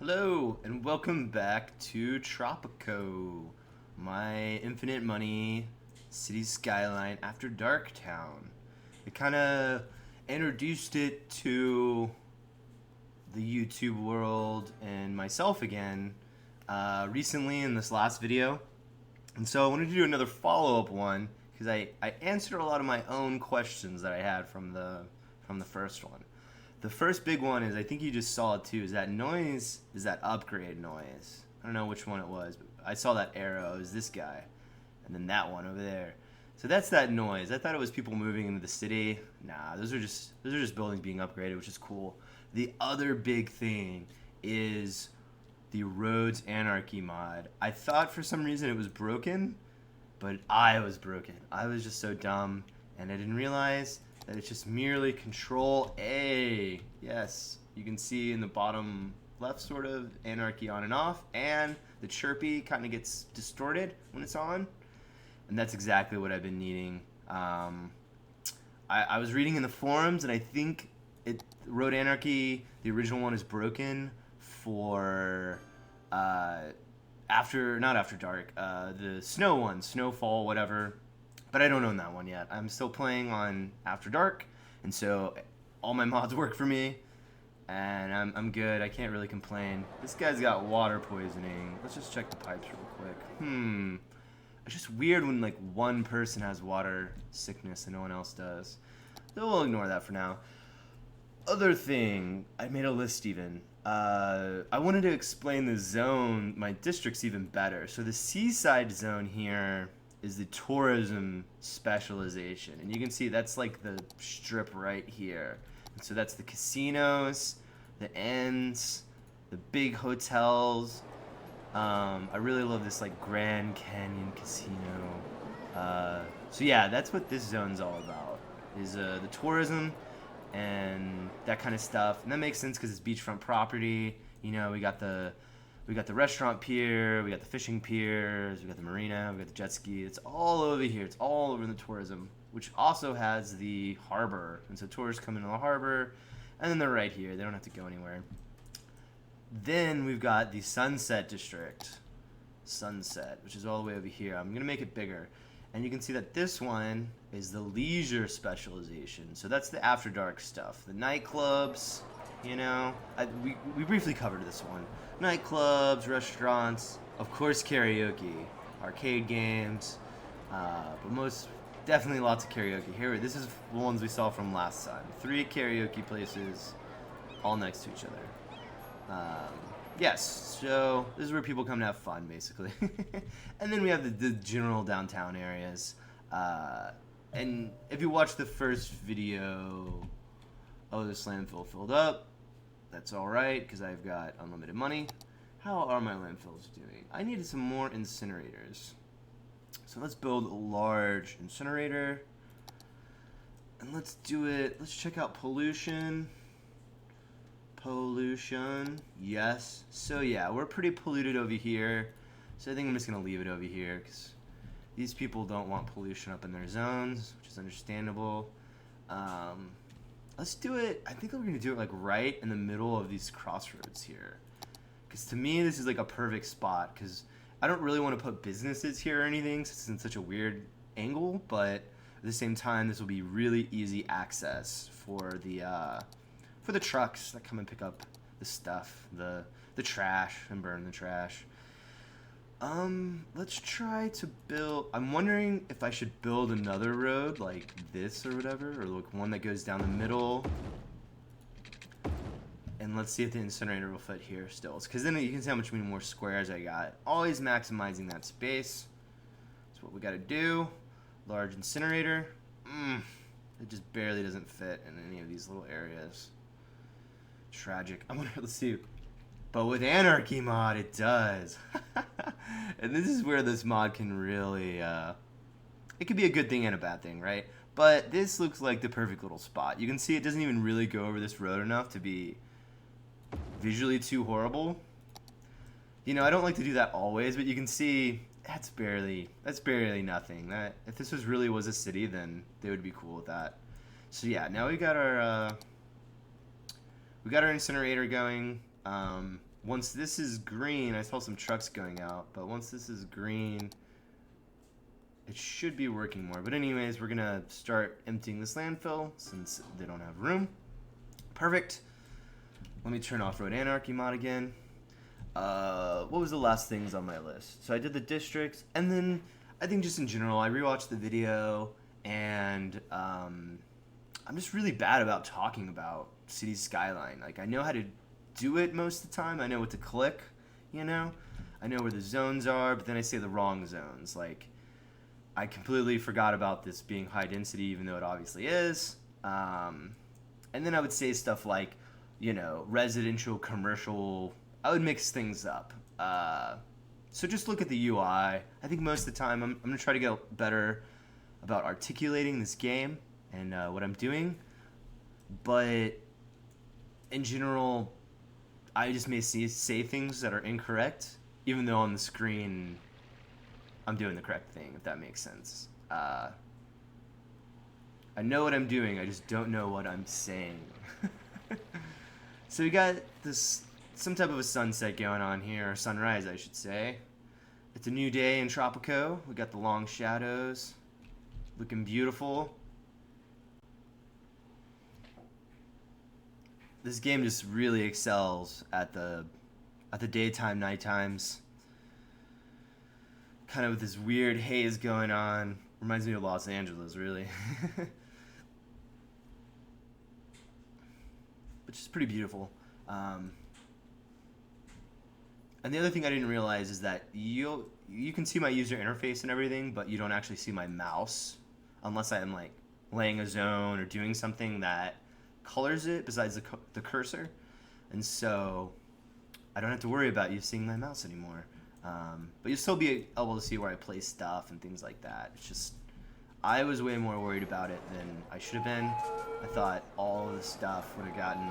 Hello, and welcome back to Tropico, my infinite money city skyline after dark town. It kind of introduced it to the YouTube world and myself again recently in this last video. And so I wanted to do another follow-up one because I answered a lot of my own questions that I had from the first one. The first big one is, I think you just saw it too, is that noise, is that upgrade noise. I don't know which one it was, but I saw that arrow, it was this guy, and then that one over there. So that's that noise. I thought it was people moving into the city. Nah, those are just buildings being upgraded, which is cool. The other big thing is the Roads Anarchy mod. I thought for some reason it was broken, but I was broken. I was just so dumb, and I didn't realize that it's just merely Control A. Yes, you can see in the bottom left sort of anarchy on and off, and the chirpy kind of gets distorted when it's on, and that's exactly what I've been needing. I was reading in the forums, and I think Road Anarchy, the original one, is broken for not after dark, the snow one, snowfall, whatever. But I don't own that one yet. I'm still playing on After Dark, and so all my mods work for me, and I'm good. I can't really complain. This guy's got water poisoning. Let's just check the pipes real quick. It's just weird when like one person has water sickness and no one else does. So we'll ignore that for now. Other thing, I made a list even. I wanted to explain the zone, my districts even better. So the seaside zone here is the tourism specialization, and you can see that's like the strip right here. And so that's the casinos, the inns, the big hotels. I really love this like Grand Canyon Casino. So yeah, that's what this zone's all about, is the tourism and that kind of stuff. And that makes sense because it's beachfront property. You know, we got the restaurant pier, we got the fishing piers, we got the marina, we got the jet ski. It's all over here. It's all over in the tourism, which also has the harbor. And so tourists come into the harbor, and then they're right here. They don't have to go anywhere. Then we've got the Sunset District. Sunset, which is all the way over here. I'm going to make it bigger. And you can see that this one is the leisure specialization. So that's the after dark stuff. The nightclubs, you know. We briefly covered this one. Nightclubs, restaurants, of course karaoke, arcade games, but most definitely lots of karaoke. Here, this is the ones we saw from last time. 3 karaoke places, all next to each other. Yes, so this is where people come to have fun, basically. And then we have the general downtown areas. And if you watch the first video, oh, this landfill filled up. That's alright, because I've got unlimited money. How are my landfills doing? I needed some more incinerators. So let's build a large incinerator. And let's do it. Let's check out pollution. Pollution. Yes. So yeah, we're pretty polluted over here. So I think I'm just going to leave it over here, because these people don't want pollution up in their zones, which is understandable. Let's do it. I think we're going to do it like right in the middle of these crossroads here. Because to me, this is like a perfect spot. Because I don't really want to put businesses here or anything, since it's in such a weird angle. But at the same time, this will be really easy access for the trucks that come and pick up the stuff, the trash, and burn the trash. Let's try to build. I'm wondering if I should build another road like this or whatever, or like one that goes down the middle. And let's see if the incinerator will fit here still. Because then you can see how much more squares I got. Always maximizing that space. That's what we got to do. Large incinerator. It just barely doesn't fit in any of these little areas. Tragic. I wonder. Let's see. But with Anarchy mod, it does. And this is where this mod can really, it could be a good thing and a bad thing, right? But this looks like the perfect little spot. You can see it doesn't even really go over this road enough to be visually too horrible. You know, I don't like to do that always, but you can see that's barely nothing. That if this was a city, then they would be cool with that. So yeah, now we got our incinerator going. once this is green, I saw some trucks going out, but once this is green, it should be working more. But anyways, we're gonna start emptying this landfill since they don't have room. Perfect. Let me turn off Road Anarchy mod again. What was the last things on my list? So I did the districts, and then I think just in general, I rewatched the video, and I'm just really bad about talking about City Skyline. Like, I know how to do it most of the time. I know what to click, you know? I know where the zones are, but then I say the wrong zones. Like, I completely forgot about this being high density, even though it obviously is. And then I would say stuff like, you know, residential, commercial. I would mix things up. So just look at the UI. I think most of the time I'm going to try to get better about articulating this game and what I'm doing. But in general, I just may say things that are incorrect, even though on the screen I'm doing the correct thing, if that makes sense. I know what I'm doing, I just don't know what I'm saying. So we got this, some type of a sunset going on here, or sunrise I should say. It's a new day in Tropico. We got the long shadows, looking beautiful. This game just really excels at the daytime, night times. Kind of with this weird haze going on. Reminds me of Los Angeles, really. Which is pretty beautiful. And the other thing I didn't realize is that you can see my user interface and everything, but you don't actually see my mouse unless I am like laying a zone or doing something that colors it besides the cursor. And so I don't have to worry about you seeing my mouse anymore. But you'll still be able to see where I place stuff and things like that. It's just, I was way more worried about it than I should have been. I thought all of the stuff would have gotten...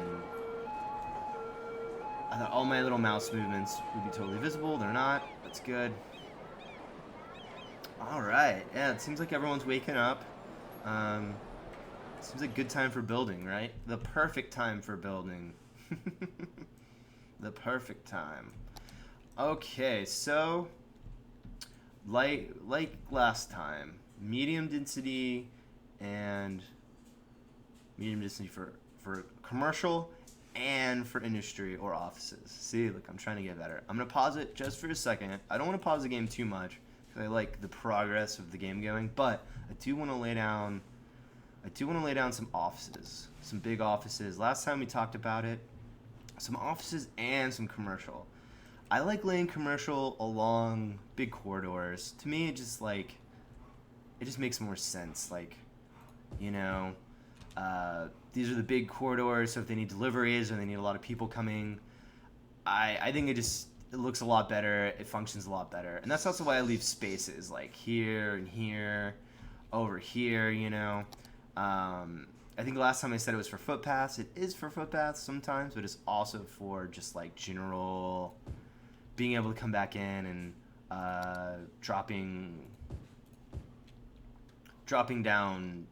I thought all my little mouse movements would be totally visible. They're not. That's good. Alright. Yeah, it seems like everyone's waking up. Seems like a good time for building, right? The perfect time for building. The perfect time. Okay, so like last time, medium density for commercial and for industry or offices. See, look, I'm trying to get better. I'm gonna pause it just for a second. I don't want to pause the game too much because I like the progress of the game going, but I do want to lay down some offices, some big offices. Last time we talked about it, some offices and some commercial. I like laying commercial along big corridors. To me, it just makes more sense. Like, you know, these are the big corridors, so if they need deliveries or they need a lot of people coming, I think it looks a lot better, it functions a lot better. And that's also why I leave spaces, like here and here, over here, you know. I think last time I said it was for footpaths. It is for footpaths sometimes, but it's also for just like general being able to come back in and dropping down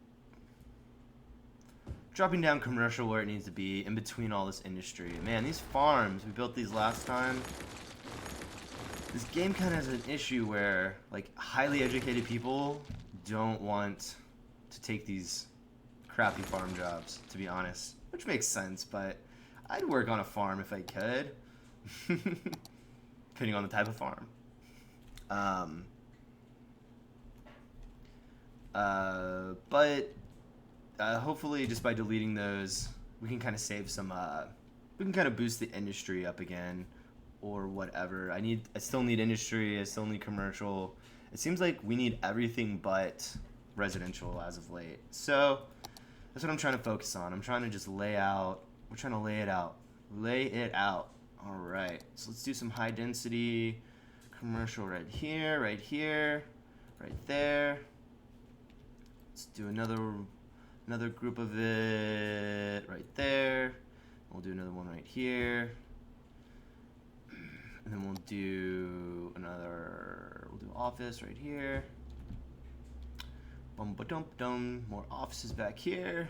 commercial where it needs to be in between all this industry. Man, these farms, we built these last time. This game kind of has an issue where like highly educated people don't want to take these crappy farm jobs, to be honest, which makes sense, but I'd work on a farm if I could. Depending on the type of farm. But hopefully just by deleting those, we can kind of save some, we can kind of boost the industry up again or whatever. I still need industry, I still need commercial. It seems like we need everything but residential as of late. So that's what I'm trying to focus on. I'm trying to just lay it out. All right, so let's do some high density commercial right here, right there. Let's do another group of it right there. We'll do another one right here. And then we'll do office right here. Bum-ba-dum-dum. More offices back here.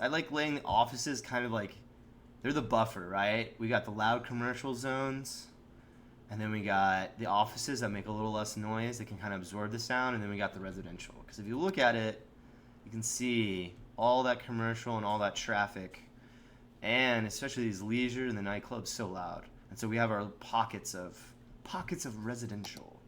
I like laying the offices kind of like they're the buffer, right? We got the loud commercial zones, and then we got the offices that make a little less noise. They can kind of absorb the sound, and then we got the residential. Because if you look at it, you can see all that commercial and all that traffic, and especially these leisure and the nightclubs so loud. And so we have our pockets of residential.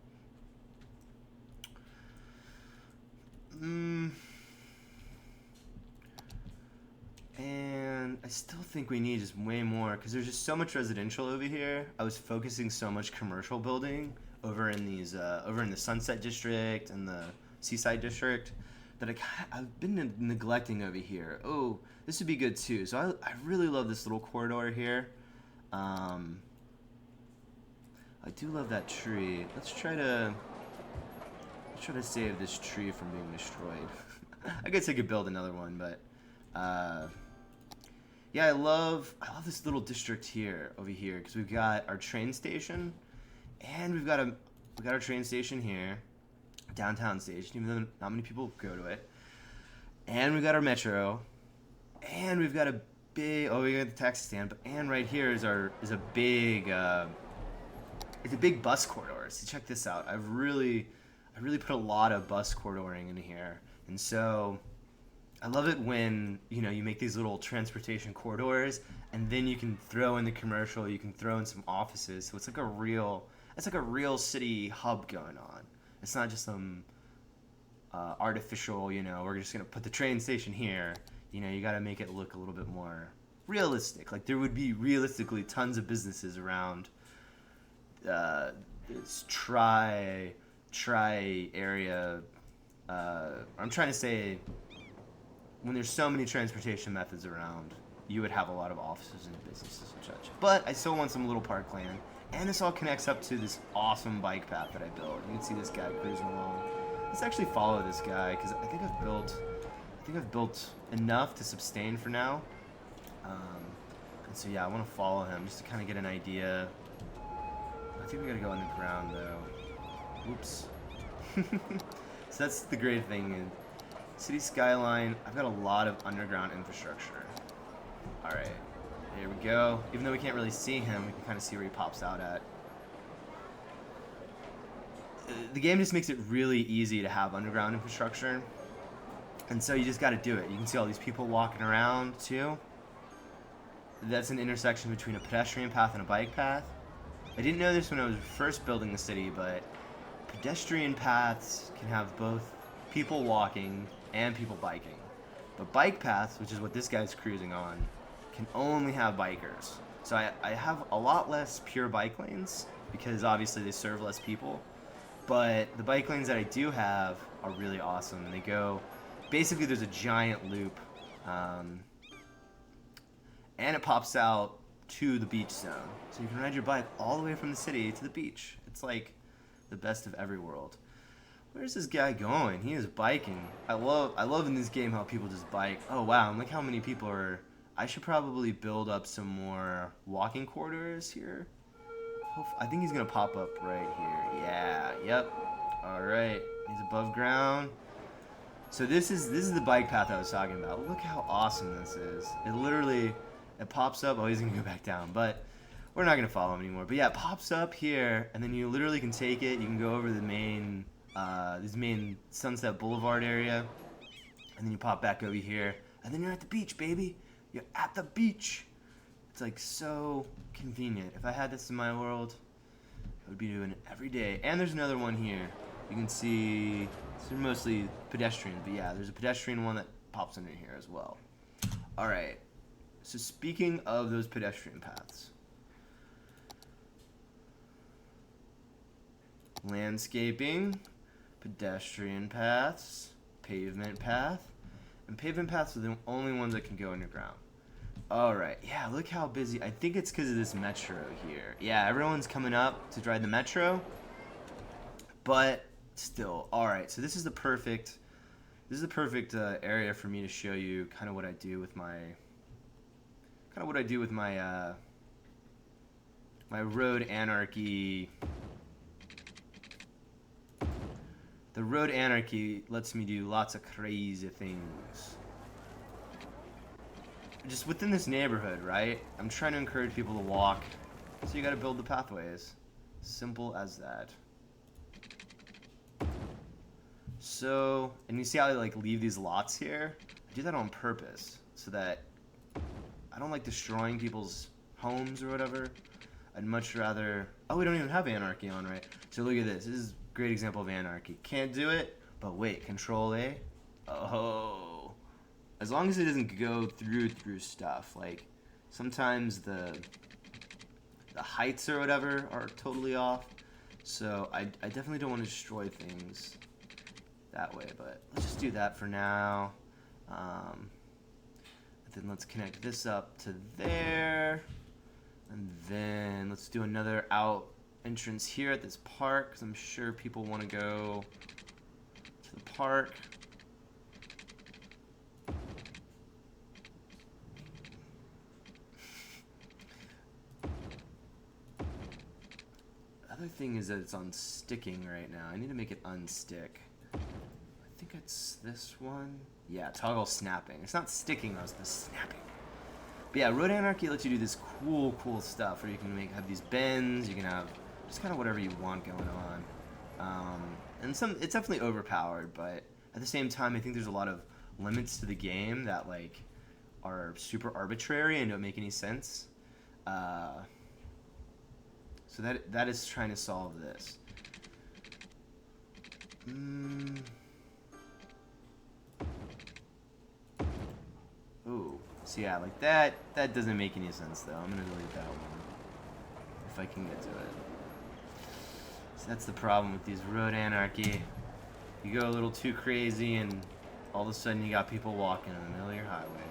And I still think we need just way more because there's just so much residential over here. I was focusing so much commercial building over in these over in the Sunset District and the Seaside District that I've been neglecting over here. Oh, this would be good too. So I really love this little corridor here. I do love that tree. Let's try to save this tree from being destroyed. I guess I could build another one, but yeah, I love this little district here over here because we've got our train station, and we got our train station here, downtown station, even though not many people go to it, and we got our metro, and we've got a big we got the taxi stand, and right here is a big it's a big bus corridor. So check this out. I really put a lot of bus corridoring in here, and so I love it when you make these little transportation corridors, and then you can throw in the commercial, you can throw in some offices, so it's like a real city hub going on. It's not just some artificial, we're just gonna put the train station here. You got to make it look a little bit more realistic. Like there would be realistically tons of businesses around this tri area. I'm trying to say, when there's so many transportation methods around, you would have a lot of offices and businesses and such. But I still want some little parkland. And this all connects up to this awesome bike path that I built. You can see this guy cruising along. Let's actually follow this guy, because I think I've built enough to sustain for now. And so yeah, I want to follow him just to kind of get an idea. I think we gotta go underground though. Oops. So that's the great thing in City Skyline. I've got a lot of underground infrastructure. Alright, here we go. Even though we can't really see him, we can kind of see where he pops out at. The game just makes it really easy to have underground infrastructure. And so you just got to do it. You can see all these people walking around too. That's an intersection between a pedestrian path and a bike path. I didn't know this when I was first building the city, but pedestrian paths can have both people walking and people biking. But bike paths, which is what this guy's cruising on, can only have bikers. So I have a lot less pure bike lanes because obviously they serve less people. But the bike lanes that I do have are really awesome, and they go, basically there's a giant loop, and it pops out to the beach zone. So you can ride your bike all the way from the city to the beach. It's like the best of every world. Where's this guy going? He is biking. I love in this game how people just bike. Oh wow, and look how many people are. I should probably build up some more walking corridors here. I think he's gonna pop up right here. Yeah, yep. Alright. He's above ground. So this is the bike path I was talking about. Look how awesome this is. It pops up. Oh, he's gonna go back down, but we're not gonna follow him anymore. But yeah, it pops up here, and then you literally can take it. You can go over the main this main Sunset Boulevard area, and then you pop back over here, and then you're at the beach, baby. You're at the beach. It's like so convenient. If I had this in my world, I would be doing it every day. And there's another one here. You can see they're mostly pedestrian, but yeah, there's a pedestrian one that pops under here as well. All right. So speaking of those pedestrian paths, landscaping, pedestrian paths, pavement path, and pavement paths are the only ones that can go underground. Alright, yeah, look how busy. I think it's because of this metro here. Yeah, everyone's coming up to ride the metro, but still. Alright, so this is the perfect area for me to show you kind of what I do with my my road anarchy. The road anarchy lets me do lots of crazy things. just within this neighborhood, right? I'm trying to encourage people to walk, so you got to build the pathways. Simple as that. So, and you see how I like leave these lots here? I do that on purpose so that I don't like destroying people's homes or whatever. I'd much rather... Oh, we don't even have anarchy on, right? So look at this. This is a great example of anarchy. Can't do it, but wait, Control A. Oh. As long as it doesn't go through stuff. Like, sometimes the heights or whatever are totally off. So I definitely don't want to destroy things that way, but let's just do that for now. Then let's connect this up to there. And then let's do another out entrance here at this park, because I'm sure people want to go to the park. The other thing is that it's unsticking right now. I need to make it unstick. I think it's this one. Yeah, toggle snapping. It's not sticking, though, it's the snapping. But yeah, Road Anarchy lets you do this cool stuff where you can have these bends, you can have just kind of whatever you want going on. And it's definitely overpowered, but at the same time, I think there's a lot of limits to the game that like are super arbitrary and don't make any sense. So that is trying to solve this. Ooh. So yeah, like that doesn't make any sense though. I'm gonna delete that one if I can get to it. So that's the problem with these Road Anarchy. You go a little too crazy and all of a sudden you got people walking in the middle of your highway.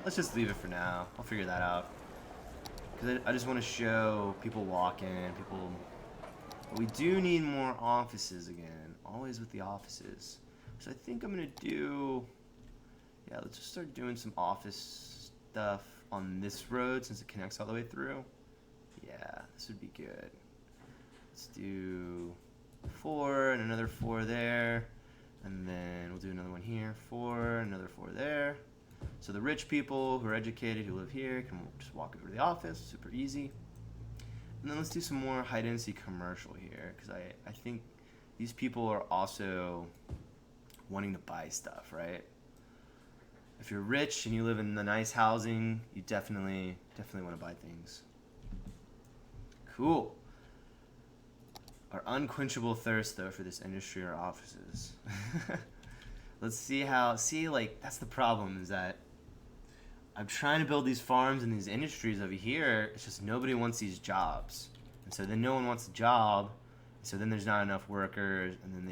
Let's just leave it for now. I'll figure that out. Because I just want to show people walking, people... But we do need more offices again. Always with the offices. So I think I'm going to do... Yeah, let's just start doing some office stuff on this road since it connects all the way through. Yeah, this would be good. Let's do 4 and another 4 there. And then we'll do another one here, 4, another 4 there. So the rich people who are educated, who live here, can just walk over to the office, super easy. And then let's do some more high-density commercial here, because I think these people are also wanting to buy stuff, right? If you're rich and you live in the nice housing, you definitely want to buy things. Cool. Our unquenchable thirst, though, for this industry or offices. Let's see how... See, like, that's the problem, is that I'm trying to build these farms and these industries over here. It's just nobody wants these jobs. And so then no one wants a job. So then there's not enough workers, and then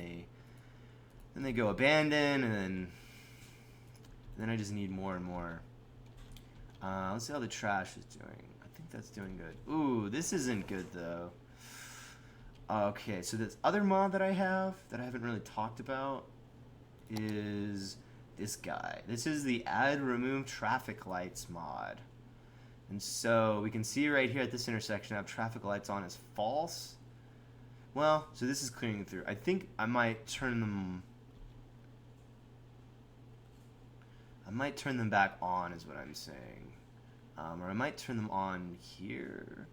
they go abandoned, and then I just need more and more. Let's see how the trash is doing. I think that's doing good. Ooh, this isn't good, though. Okay, so this other mod that I have that I haven't really talked about is this guy. This is the add remove traffic lights mod. And so we can see right here at this intersection I have traffic lights on as false. Well, so this is clearing through. I think I might turn them back on is what I'm saying. Or I might turn them on here.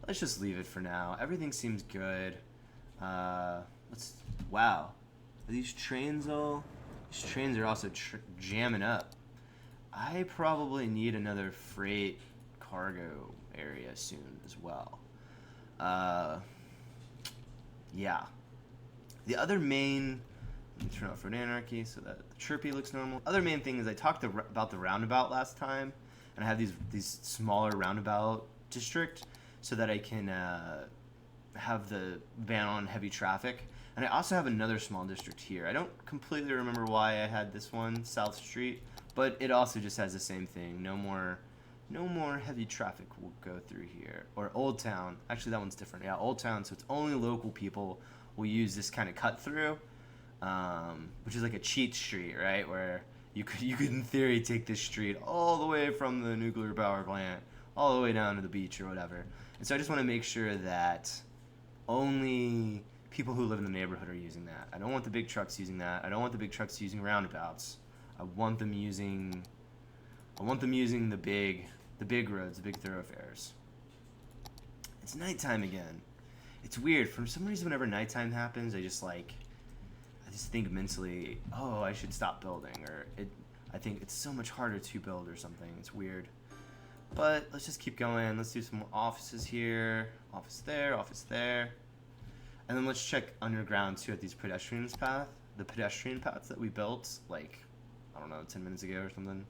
Let's just leave it for now. Everything seems good. Wow. Are these trains all... These trains are also jamming up. I probably need another freight cargo area soon as well. Yeah. The other main... Let me turn off Road Anarchy so that the chirpy looks normal. Other main thing is I talked about the roundabout last time, and I have these smaller roundabout district so that I can have the ban on heavy traffic. And I also have another small district here. I don't completely remember why I had this one, South Street, but it also just has the same thing. No more heavy traffic will go through here. Or Old Town. Actually, that one's different. Yeah, Old Town, so it's only local people will use this kind of cut through, which is like a cheat street, right? Where you could in theory take this street all the way from the nuclear power plant all the way down to the beach or whatever. And so I just want to make sure that only people who live in the neighborhood are using that. I don't want the big trucks using that. I don't want the big trucks using roundabouts. I want them using the big roads, the big thoroughfares. It's nighttime again. It's weird. For some reason, whenever nighttime happens, I just think mentally, oh, I should stop building, or I think it's so much harder to build or something. It's weird. But let's just keep going. Let's do some more offices here. Office there, office there. And then let's check underground too at these the pedestrian paths that we built, like, I don't know, 10 minutes ago or something.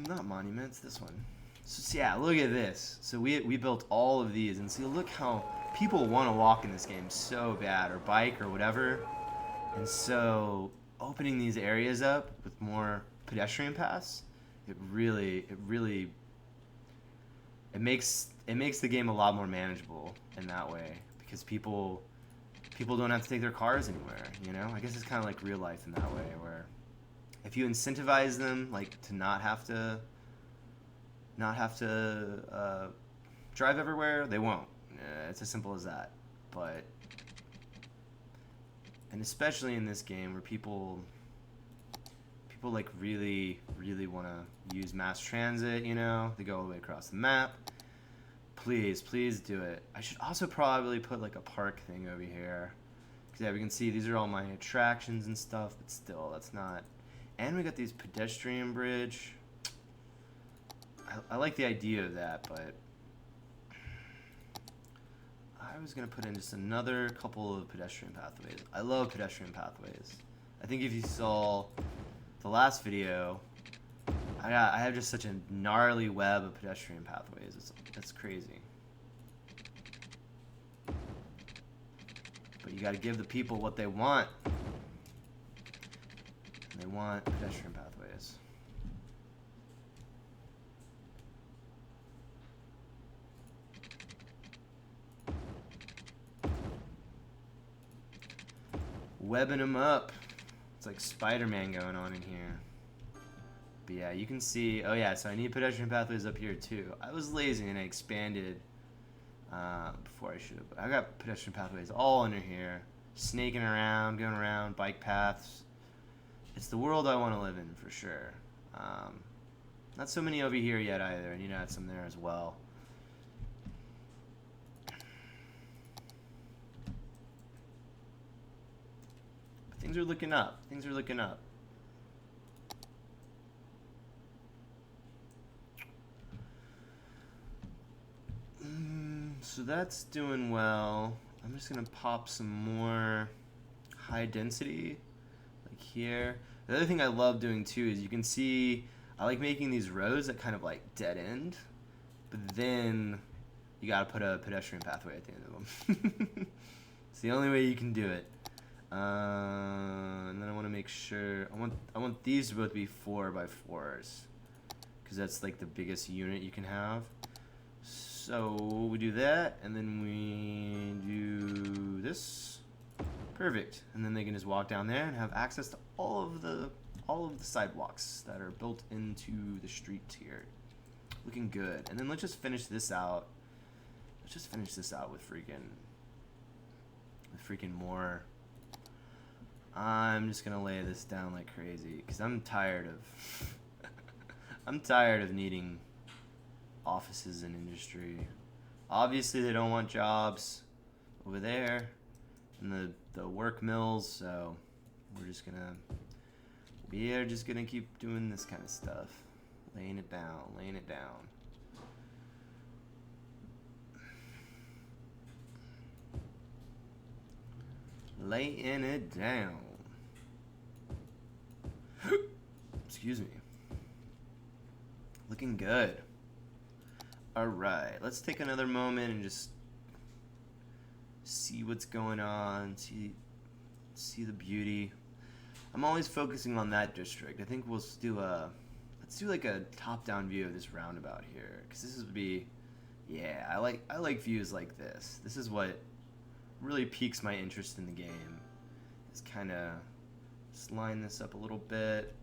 Not monuments, this one. So yeah, look at this. So we built all of these, and see, look how people want to walk in this game so bad, or bike or whatever. And so opening these areas up with more pedestrian paths, it makes the game a lot more manageable in that way, because people don't have to take their cars anywhere, you know? I guess it's kind of like real life in that way, where if you incentivize them, like, to not have to drive everywhere, they won't. It's as simple as that. But, and especially in this game where people like really want to use mass transit, you know, they go all the way across the map. Please do it. I should also probably put like a park thing over here, because yeah, we can see these are all my attractions and stuff, but still, that's not. And we got these pedestrian bridge. I like the idea of that, but I was gonna put in just another couple of pedestrian pathways. I love pedestrian pathways. I think if you saw the last video, I have just such a gnarly web of pedestrian pathways. It's crazy. But you gotta give the people what they want. And they want pedestrian pathways. Webbing them up. It's like Spider-Man going on in here. But yeah, you can see, oh yeah, so I need pedestrian pathways up here too. I was lazy and I expanded before I should have. But I got pedestrian pathways all under here, snaking around, going around, bike paths. It's the world I want to live in for sure. Not so many over here yet either. I need to add some there as well. But things are looking up. Things are looking up. So that's doing well. I'm just gonna pop some more high density, like here. The other thing I love doing too is you can see I like making these roads that kind of like dead end, but then you gotta put a pedestrian pathway at the end of them. It's the only way you can do it. And then I want to make sure I want these to both be 4x4s, because that's like the biggest unit you can have. So we do that, and then we do this. Perfect. And then they can just walk down there and have access to all of the sidewalks that are built into the street here. Looking good. And then let's just finish this out. Let's just finish this out with freaking more. I'm just gonna lay this down like crazy because I'm tired of I'm tired of needing offices and industry. Obviously they don't want jobs over there in the work mills, so we are just gonna keep doing this kind of stuff. Laying it down. Laying it down. Excuse me. Looking good. Alright, let's take another moment and just see what's going on, see the beauty. I'm always focusing on that district. I think let's do like a top-down view of this roundabout here, because this would be, yeah, I like views like this. This is what really piques my interest in the game. Is kind of just line this up a little bit.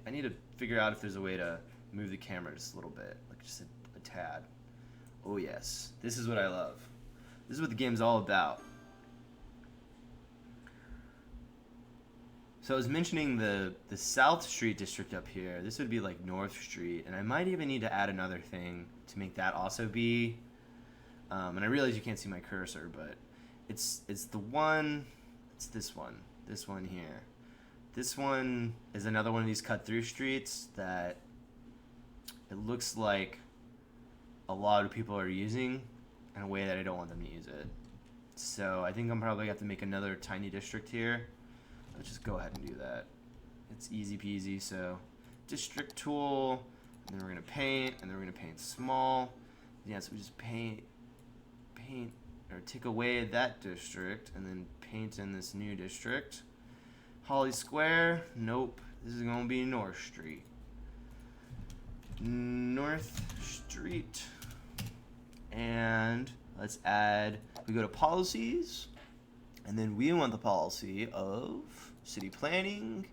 I need to figure out if there's a way to move the camera just a little bit, like just a tad. Oh yes, this is what I love. This is what the game's all about. So I was mentioning the South Street district up here. This would be like North Street, and I might even need to add another thing to make that also be. And I realize you can't see my cursor, but it's the one. It's this one here. This one is another one of these cut-through streets that it looks like a lot of people are using in a way that I don't want them to use it. So I think I'm probably going to have to make another tiny district here. Let's just go ahead and do that. It's easy peasy. So district tool, and then we're going to paint, and then we're going to paint small. Yeah, so we just paint, or take away that district, and then paint in this new district. Holly Square, nope. This is going to be North Street. North Street. And let's add, we go to policies, and then we want the policy of city planning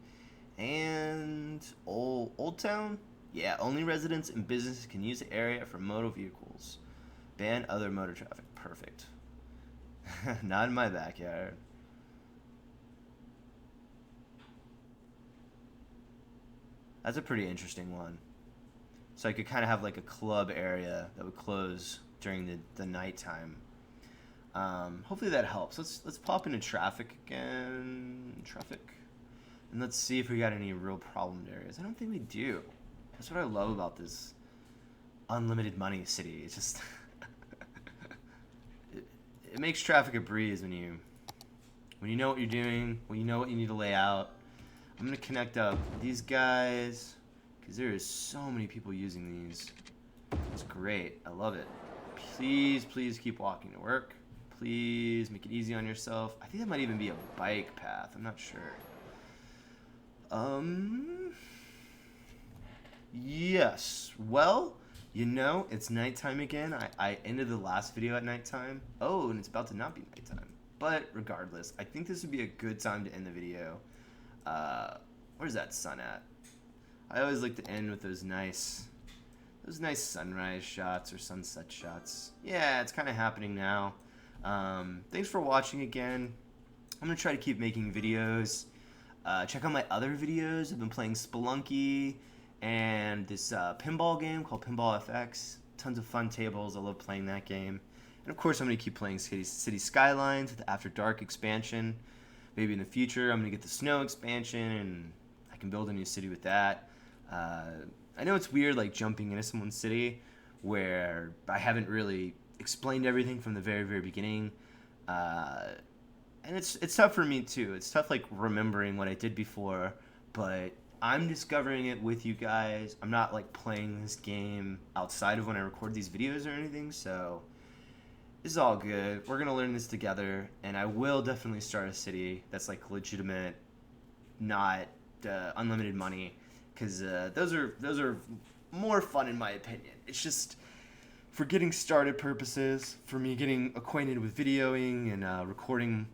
and Old Town. Yeah, only residents and businesses can use the area for motor vehicles. Ban other motor traffic. Perfect. Not in my backyard. That's a pretty interesting one. So I could kind of have like a club area that would close during the nighttime. Hopefully that helps. Let's pop into traffic again. Traffic. And let's see if we got any real problemed areas. I don't think we do. That's what I love about this unlimited money city. It's just it makes traffic a breeze when you know what you're doing, when you know what you need to lay out. I'm gonna connect up these guys because there is so many people using these. It's great. I love it. Please, please keep walking to work. Please make it easy on yourself. I think that might even be a bike path. I'm not sure. Yes. Well, you know, it's nighttime again. I ended the last video at nighttime. Oh, and it's about to not be nighttime. But regardless, I think this would be a good time to end the video. Where's that sun at? I always like to end with those nice sunrise shots or sunset shots. Yeah, it's kind of happening now. Thanks for watching again. I'm gonna try to keep making videos. Check out my other videos. I've been playing Spelunky and this pinball game called Pinball FX. Tons of fun tables. I love playing that game. And of course, I'm gonna keep playing City Skylines with the After Dark expansion. Maybe in the future, I'm gonna get the Snow expansion and I can build a new city with that. I know it's weird, like jumping into someone's city where I haven't really explained everything from the very, very beginning. And it's tough for me too. It's tough like remembering what I did before, but I'm discovering it with you guys. I'm not like playing this game outside of when I record these videos or anything, so this is all good. We're gonna learn this together, and I will definitely start a city that's like legitimate, not unlimited money, because those are more fun in my opinion. It's just for getting started purposes, for me getting acquainted with videoing and recording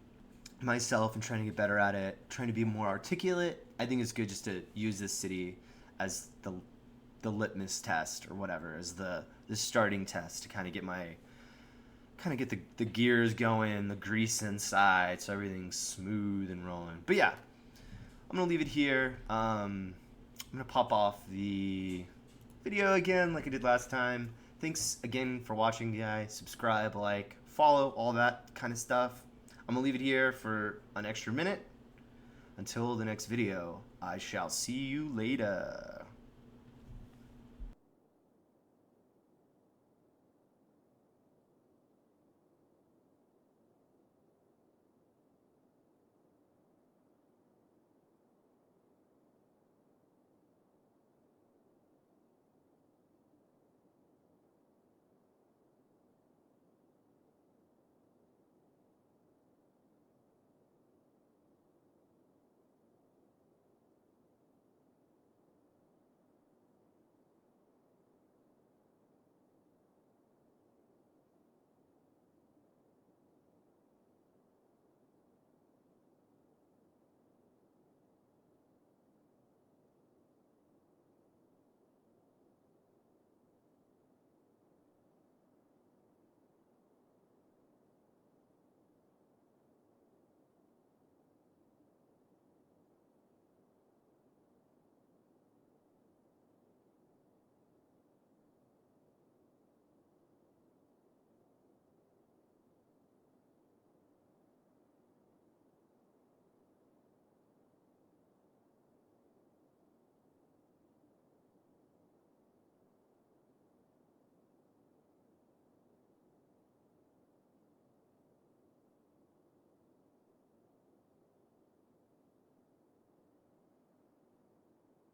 myself and trying to get better at it, trying to be more articulate. I think it's good just to use this city as the litmus test or whatever, as the starting test to kind of get the gears going, the grease inside, so everything's smooth and rolling. But yeah, I'm gonna leave it here. I'm gonna pop off the video again like I did last time. Thanks again for watching, guys. Subscribe, like, follow, all that kind of stuff. I'm gonna leave it here for an extra minute. Until the next video, I shall see you later.